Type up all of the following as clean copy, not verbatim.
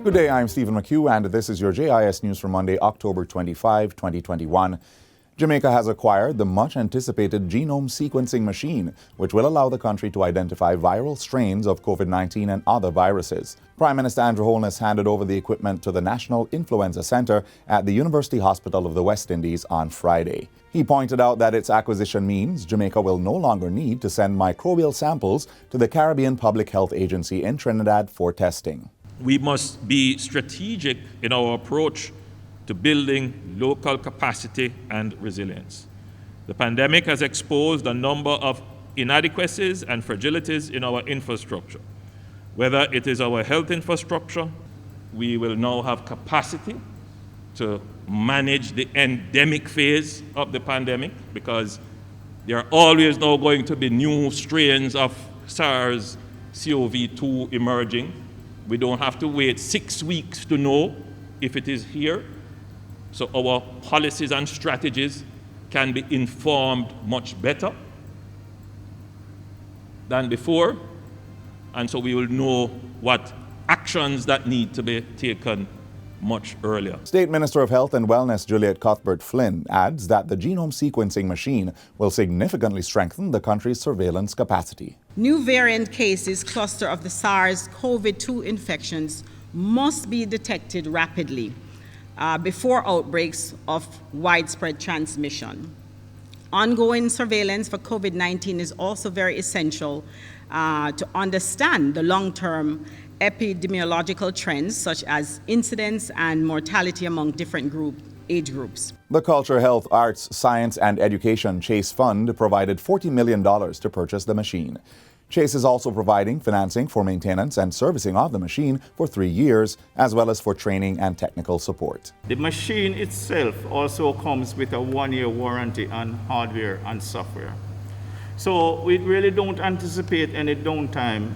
Good day, I'm Stephen McHugh, and this is your JIS News for Monday, October 25, 2021. Jamaica has acquired the much-anticipated Genome sequencing machine, which will allow the country to identify viral strains of COVID-19 and other viruses. Prime Minister Andrew Holness handed over the equipment to the National Influenza Center at the University Hospital of the West Indies on Friday. He pointed out that its acquisition means Jamaica will no longer need to send microbial samples to the Caribbean Public Health Agency in Trinidad for testing. We must be strategic in our approach to building local capacity and resilience. The pandemic has exposed a number of inadequacies and fragilities in our infrastructure. Whether it is our health infrastructure, we will now have capacity to manage the endemic phase of the pandemic, because there are always now going to be new strains of SARS-CoV-2 emerging. We don't have to wait 6 weeks to know if it is here. So our policies and strategies can be informed much better than before. And so we will know what actions that need to be taken much earlier. State Minister of Health and Wellness Juliet Cuthbert-Flynn adds that the genome sequencing machine will significantly strengthen the country's surveillance capacity. New variant cases cluster of the SARS-CoV-2 infections must be detected rapidly before outbreaks of widespread transmission. Ongoing surveillance for COVID-19 is also very essential to understand the long-term epidemiological trends, such as incidence and mortality among different age groups. The Culture, Health, Arts, Science and Education Chase Fund provided $40 million to purchase the machine. Chase is also providing financing for maintenance and servicing of the machine for 3 years, as well as for training and technical support. The machine itself also comes with a 1-year warranty on hardware and software. So we really don't anticipate any downtime,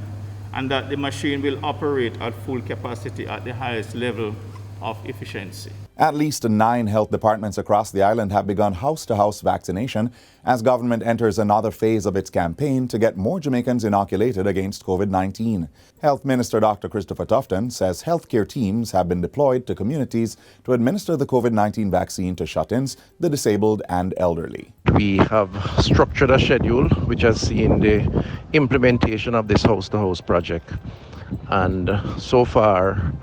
and that the machine will operate at full capacity at the highest level of efficiency. At least 9 health departments across the island have begun house-to-house vaccination as government enters another phase of its campaign to get more Jamaicans inoculated against COVID-19. Health Minister Dr. Christopher Tufton says healthcare teams have been deployed to communities to administer the COVID-19 vaccine to shut-ins, the disabled and elderly. We have structured a schedule which has seen the implementation of this house-to-house project, and so far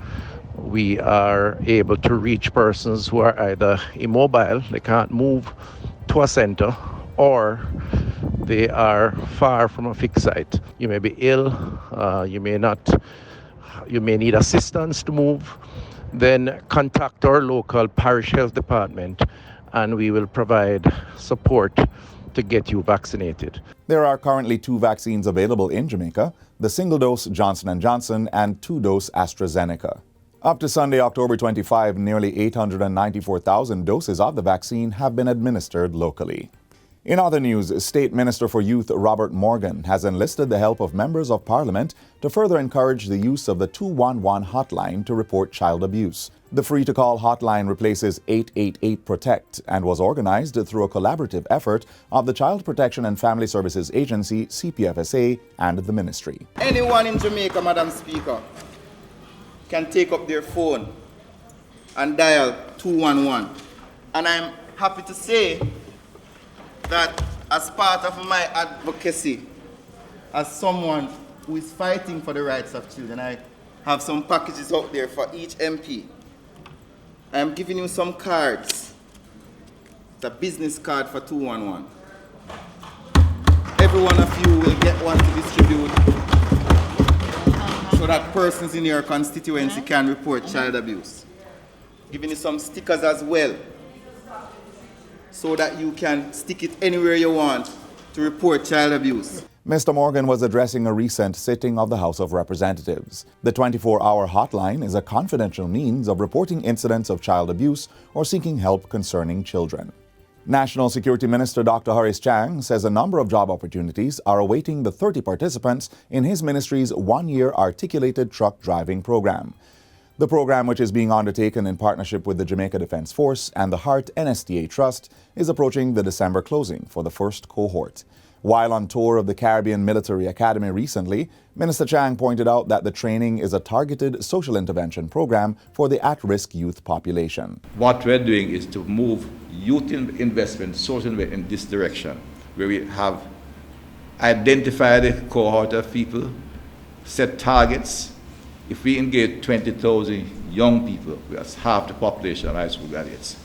we are able to reach persons who are either immobile, they can't move to a center, or they are far from a fixed site. You may be ill, you may need assistance to move, then contact our local parish health department and we will provide support to get you vaccinated. There are currently 2 vaccines available in Jamaica, the single-dose Johnson & Johnson and 2-dose AstraZeneca. Up to Sunday, October 25, nearly 894,000 doses of the vaccine have been administered locally. In other news, State Minister for Youth Robert Morgan has enlisted the help of members of Parliament to further encourage the use of the 211 hotline to report child abuse. The free-to-call hotline replaces 888-PROTECT and was organized through a collaborative effort of the Child Protection and Family Services Agency, CPFSA, and the Ministry. Anyone in Jamaica, Madam Speaker, can take up their phone and dial 211. And I'm happy to say that as part of my advocacy, as someone who is fighting for the rights of children, I have some packages out there for each MP. I am giving you some cards. It's a business card for 211. Every one of you will get one to distribute, so that persons in your constituency can report child abuse. Giving you some stickers as well, so that you can stick it anywhere you want to report child abuse. Mr. Morgan was addressing a recent sitting of the House of Representatives. The 24-hour hotline is a confidential means of reporting incidents of child abuse or seeking help concerning children. National Security Minister Dr. Horace Chang says a number of job opportunities are awaiting the 30 participants in his ministry's 1-year articulated truck driving program. The program, which is being undertaken in partnership with the Jamaica Defence Force and the Heart NSTA Trust, is approaching the December closing for the first cohort. While on tour of the Caribbean Military Academy recently, Minister Chang pointed out that the training is a targeted social intervention program for the at-risk youth population. What we're doing is to move youth investment, social investment in this direction, where we have identified a cohort of people, set targets. If we engage 20,000 young people, that's half the population of high school graduates,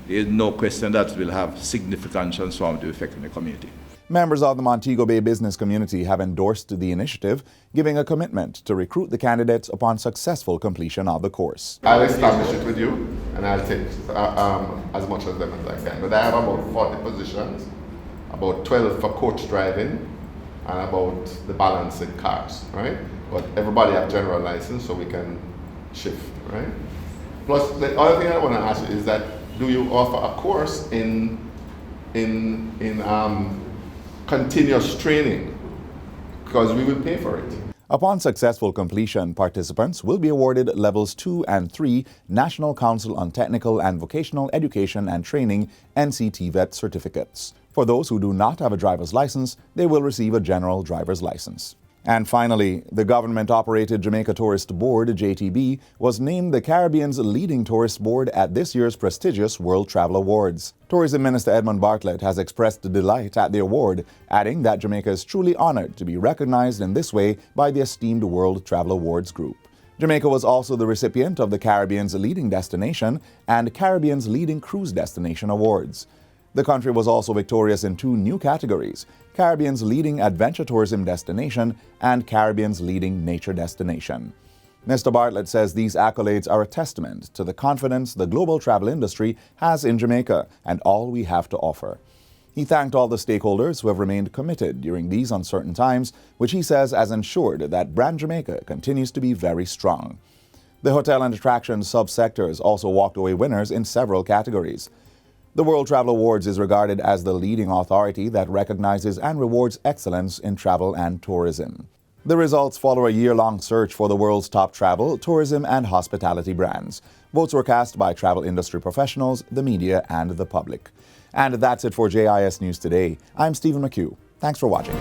there is no question that will have significant transformative effect in the community. Members of the Montego Bay business community have endorsed the initiative, giving a commitment to recruit the candidates upon successful completion of the course. I'll establish it with you, and I'll take as much of them as I can. But I have about 40 positions, about 12 for coach driving, and about the balance in cars, right? But everybody have general license, so we can shift, right? Plus, the other thing I want to ask you is that, do you offer a course in continuous training? Because we will pay for it. Upon successful completion, participants will be awarded Levels 2 and 3 National Council on Technical and Vocational Education and Training NCTVET certificates. For those who do not have a driver's license, they will receive a general driver's license. And finally, the government-operated Jamaica Tourist Board, JTB, was named the Caribbean's leading tourist board at this year's prestigious World Travel Awards. Tourism Minister Edmund Bartlett has expressed delight at the award, adding that Jamaica is truly honored to be recognized in this way by the esteemed World Travel Awards group. Jamaica was also the recipient of the Caribbean's Leading Destination and Caribbean's Leading Cruise Destination Awards. The country was also victorious in 2 new categories: Caribbean's Leading Adventure Tourism Destination and Caribbean's Leading Nature Destination. Mr. Bartlett says these accolades are a testament to the confidence the global travel industry has in Jamaica and all we have to offer. He thanked all the stakeholders who have remained committed during these uncertain times, which he says has ensured that brand Jamaica continues to be very strong. The hotel and attractions subsectors also walked away winners in several categories. The World Travel Awards is regarded as the leading authority that recognizes and rewards excellence in travel and tourism. The results follow a year-long search for the world's top travel, tourism, and hospitality brands. Votes were cast by travel industry professionals, the media, and the public. And that's it for JIS News Today. I'm Stephen McHugh. Thanks for watching.